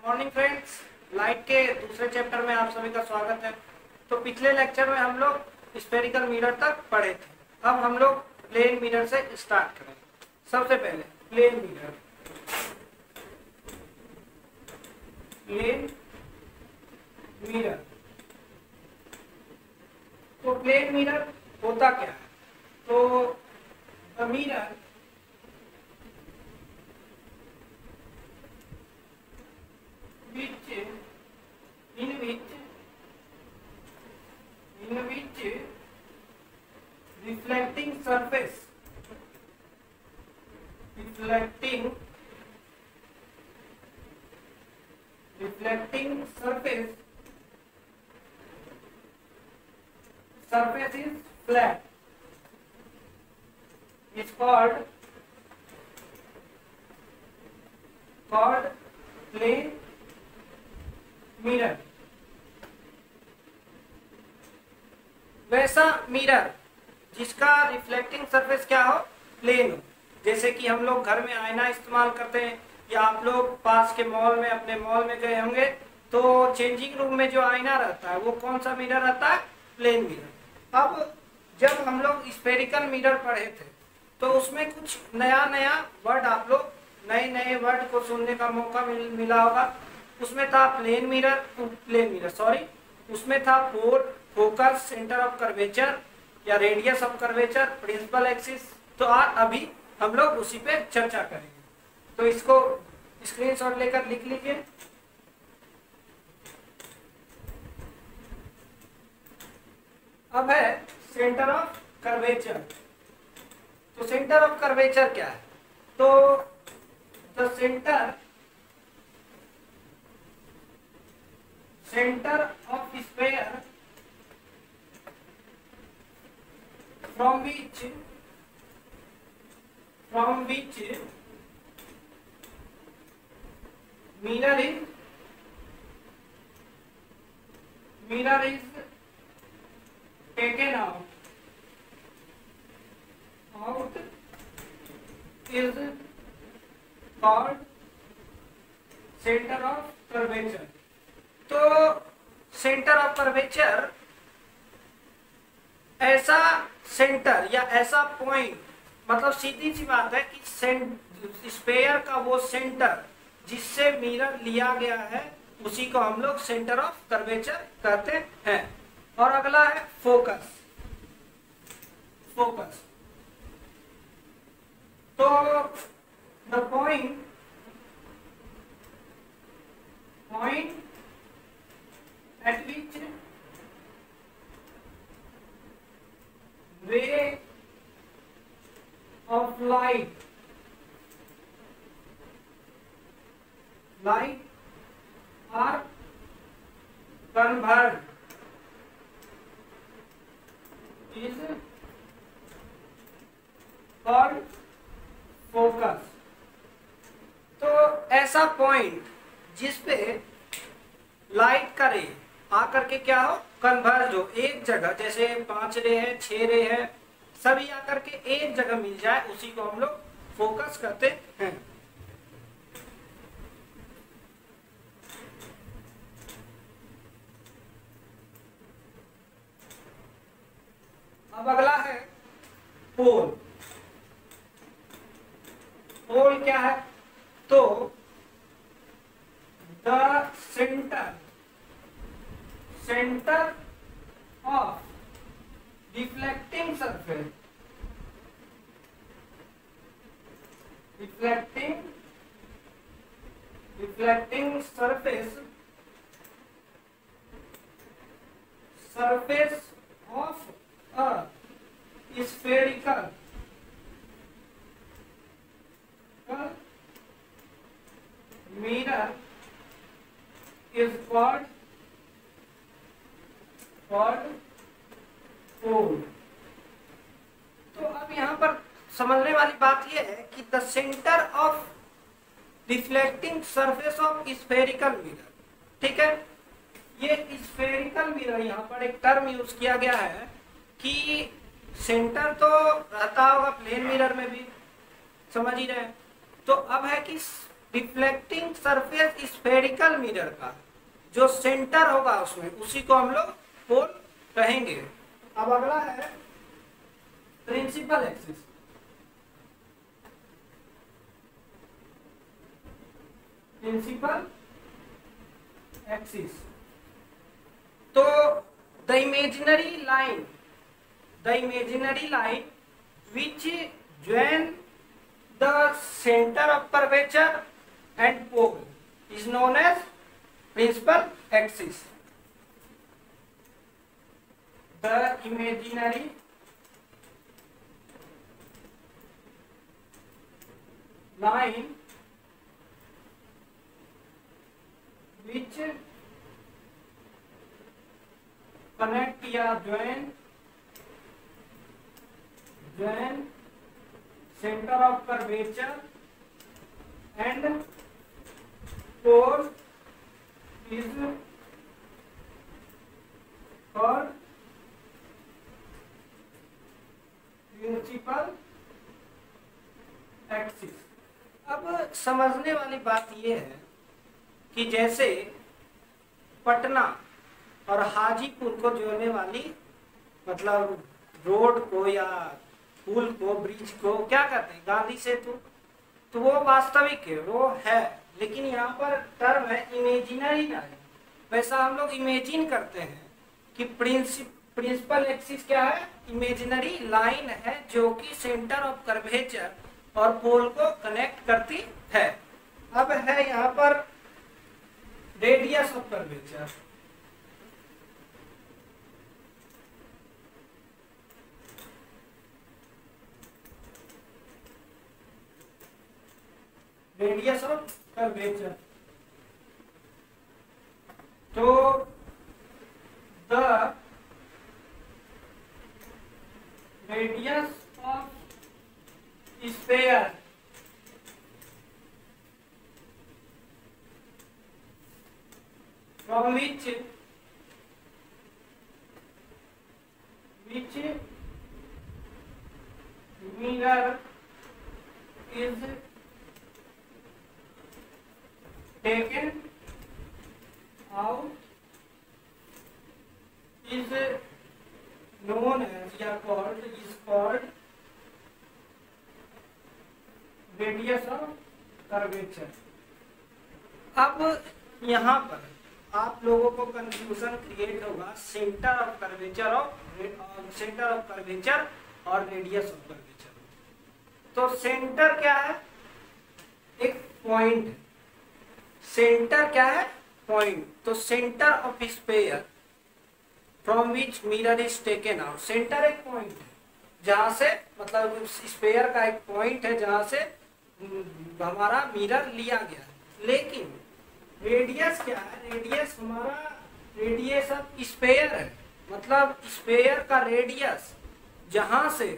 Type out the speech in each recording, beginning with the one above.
Morning friends, light के दूसरे chapter में आप सभी का स्वागत है। तो पिछले लेक्चर में हम लोग स्फेरिकल मिरर तक पढ़े थे। अब हम लोग प्लेन मिरर से स्टार्ट करेंगे। सबसे पहले प्लेन मिरर। तो प्लेन मिरर होता क्या है? तो the mirror in which reflecting surface is flat is called plane mirror. वैसा मिरर जिसका रिफ्लेक्टिंग सरफेस क्या हो, प्लेन हो। जैसे कि हम लोग घर में आईना इस्तेमाल करते हैं, या आप लोग पास के मॉल में अपने मॉल में गए होंगे तो चेंजिंग रूम में जो आईना रहता है वो कौन सा मिरर रहता है? Plane mirror. अब जब हम लोग स्फेरिकल मिरर पढ़े थे तो उसमें कुछ नया नया वर्ड, आप लोग नए नए वर्ड को सुनने का मौका मिला होगा। उसमें था उसमें था pole, focus, centre of curvature या radius of curvature, principal axis. तो अभी हम लोग उसी पे चर्चा करेंगे। तो इसको स्क्रीनशॉट लेकर लिख लीजिए। अब है सेंटर ऑफ कर्वेचर। तो सेंटर ऑफ कर्वेचर क्या है? तो the center of sphere from which mirror is taken out is called center of curvature। तो सेंटर ऑफ कर्वेचर ऐसा सेंटर या ऐसा पॉइंट, मतलब सीधी सी बात है कि स्फेयर का वो सेंटर जिससे मिरर लिया गया है उसी को हम लोग सेंटर ऑफ कर्वेचर कहते हैं। और अगला है फोकस। तो the point at which ray of light are converged is called focus। तो ऐसा पॉइंट जिस पे लाइट का रे आकर के क्या हो, कन्वर्ज हो एक जगह, जैसे 5 रे है, 6 रे है, सभी आकर के एक जगह मिल जाए, उसी को हम लोग फोकस करते हैं। अब अगला है पोल। पोल क्या है? तो the center of reflecting surface of a spherical mirror is called पोल। तो अब यहाँ पर समझने वाली बात यह है कि the centre of reflecting surface of spherical mirror, ठीक है। ये स्फेरिकल मिरर, यहाँ पर एक टर्म यूज किया गया है कि सेंटर तो रहता होगा प्लेन मिरर में भी, समझ ही रहे। तो अब है कि रिफ्लेक्टिंग सरफेस स्फेरिकल मिरर का जो सेंटर होगा उसमें, उसी को हम लोग पोल कहेंगे। अब अगला है प्रिंसिपल एक्सिस। प्रिंसिपल एक्सिस तो the imaginary line which join the center of curvature and pole is known as principal axis. The imaginary line which connect या join center of curvature and pole is called principal axis. अब समझने वाली बात यह है कि जैसे पटना और हाजीपुर को जोड़ने वाली मतलब रोड को या पुल को, ब्रिज को क्या कहते हैं, गांधी सेतु। तो वो वास्तविक है, वो है, लेकिन यहाँ पर टर्म है इमेजिनरी लाइन। वैसा हम लोग इमेजिन करते हैं कि प्रिंसिपल एक्सिस क्या है, इमेजिनरी लाइन है जो कि सेंटर ऑफ कर्वेचर और पोल को कनेक्ट करती है। अब है यहाँ पर radius of curvature. Radius of curvature तो the radius of sphere from which mirror is taken out is known as या called radius of curvature। अब यहाँ पर आप लोगों को कंफ्यूजन क्रिएट होगा सेंटर ऑफ कर्वेचर और रेडियस ऑफ कर्वेचर। तो सेंटर क्या है, एक पॉइंट। सेंटर क्या है, पॉइंट। तो centre of sphere from which mirror is taken out. Centre एक पॉइंट है जहां से मतलब स्फीयर का एक पॉइंट है जहां से हमारा मिरर लिया गया। लेकिन रेडियस क्या है, रेडियस हमारा रेडियस ऑफ स्फीयर है, मतलब स्फीयर का रेडियस जहां से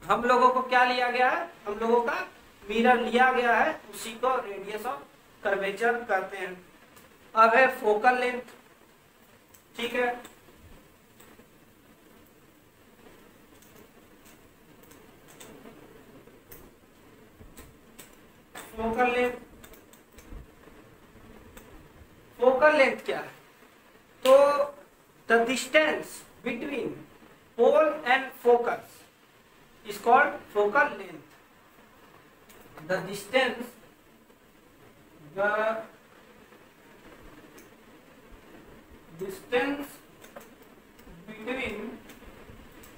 हम लोगों को क्या लिया गया है, हम लोगों का मिरर लिया गया है, उसी को रेडियस ऑफ कर्वेचर कहते हैं। अब है फोकल लेंथ, ठीक है। फोकल लेंथ, फोकल लेंथ क्या है, तो the distance between pole and focus is called focal length. The distance between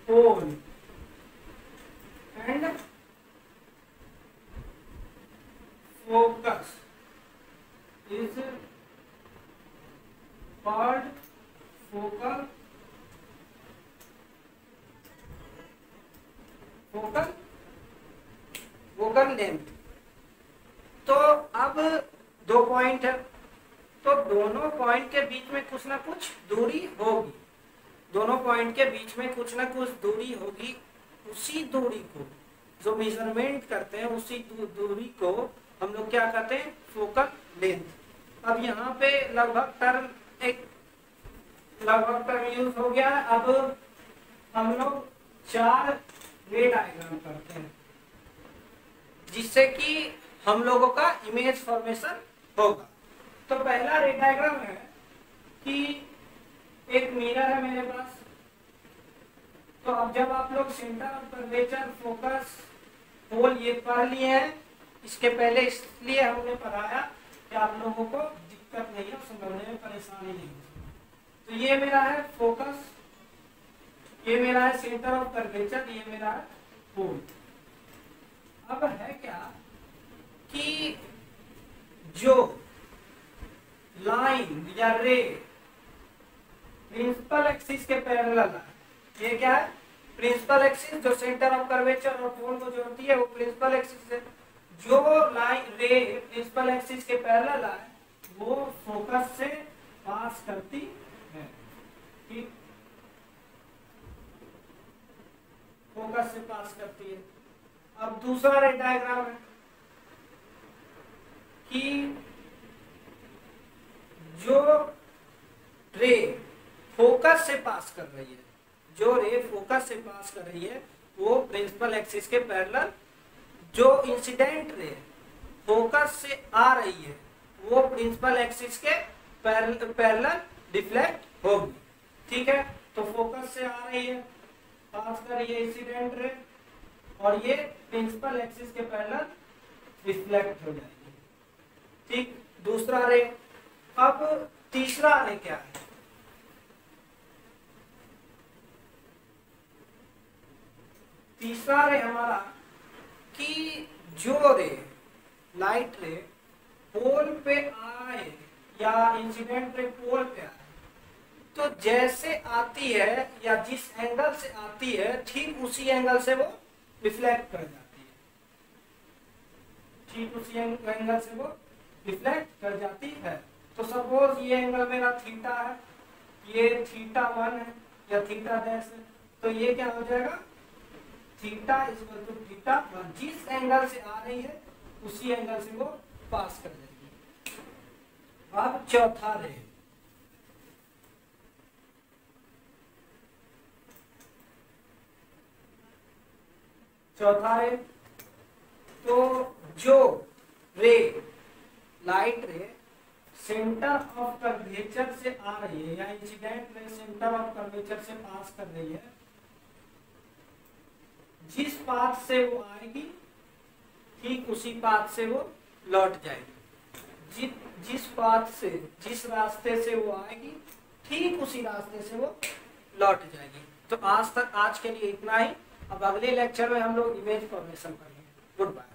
pole and focus is called focal length. तो अब दो पॉइंट है, तो दोनों पॉइंट के बीच में कुछ ना कुछ दूरी होगी। दोनों पॉइंट के बीच में कुछ ना कुछ दूरी होगी। उसी दूरी को जो मेजरमेंट करते हैं, उसी दूरी को हम लोग क्या कहते हैं, फोकल लेंथ। अब यहाँ पे लगभग टर्म यूज हो गया। अब हम लोग 4 रे डायग्राम करते हैं जिससे कि हम लोगों का इमेज फॉर्मेशन होगा। तो पहला रे डायग्राम है कि एक मिरर है मेरे पास। तो अब जब आप लोग centre of curvature, focus, whole ये पढ़ लिए हैं, इसके पहले इसलिए हमने पढ़ाया कि आप लोगों को दिक्कत नहीं है, समझने में परेशानी नहीं है। तो ये मेरा है फोकस, ये मेरा है सेंटर ऑफ कर्वेचर, ये मेरा है होल। अब है क्या कि जो लाइन या रे प्रिंसिपल एक्सिस के पैरेलल है, ये क्या है प्रिंसिपल एक्सिस, जो सेंटर ऑफ कर्वेचर और होल को जोड़ती है वो प्रिंसिपल एक्सिस है। जो लाइन रे प्रिंसिपल एक्सिस के पैरेलल है वो फोकस से पास करती है, ठीक, फोकस से पास करती है। अब दूसरा रे डायग्राम है कि जो रे फोकस से पास कर रही है, जो रे फोकस से पास कर रही है वो प्रिंसिपल एक्सिस के पैरेलल, जो इंसिडेंट रे फोकस से आ रही है वो प्रिंसिपल एक्सिस के पैरेलल डिफ्लेक्ट होगी, ठीक है। तो फोकस से आ रही है, पास कर रही है इंसिडेंट रे, और ये प्रिंसिपल एक्सिस के पैरेलल रिफ्लेक्ट हो जाएगी, ठीक। दूसरा रे। अब तीसरा रे क्या है, तीसरा रे हमारा कि जो रे लाइट रे पोल पे आए या इंसिडेंट रे पोल पे आए, तो जैसे आती है या जिस एंगल से आती है ठीक उसी एंगल से वो रिफ्लेक्ट कर जाती है, ठीक उसी एंगल से वो रिफ्लेक्ट कर जाती है। तो सपोज ये एंगल मेरा थीटा है, ये θ1 है या θ' है, तो ये क्या हो जाएगा थीटा इक्वल टू θ1, जिस एंगल से आ रही है उसी एंगल से वो पास कर जाएगी। अब चौथा रे, चौथा रे, तो जो रे लाइट रे सेंटर ऑफ कर्वेचर से आ रही है या incident ray centre of curvature से पास कर रही है, जिस पाथ से वो आएगी ठीक उसी पाथ से वो लौट जाएगी, जिस पाथ से, जिस रास्ते से वो आएगी ठीक उसी रास्ते से वो लौट जाएगी। तो आज के लिए इतना ही। अब अगले लेक्चर में हम लोग इमेज फॉर्मेशन करेंगे। Good bye.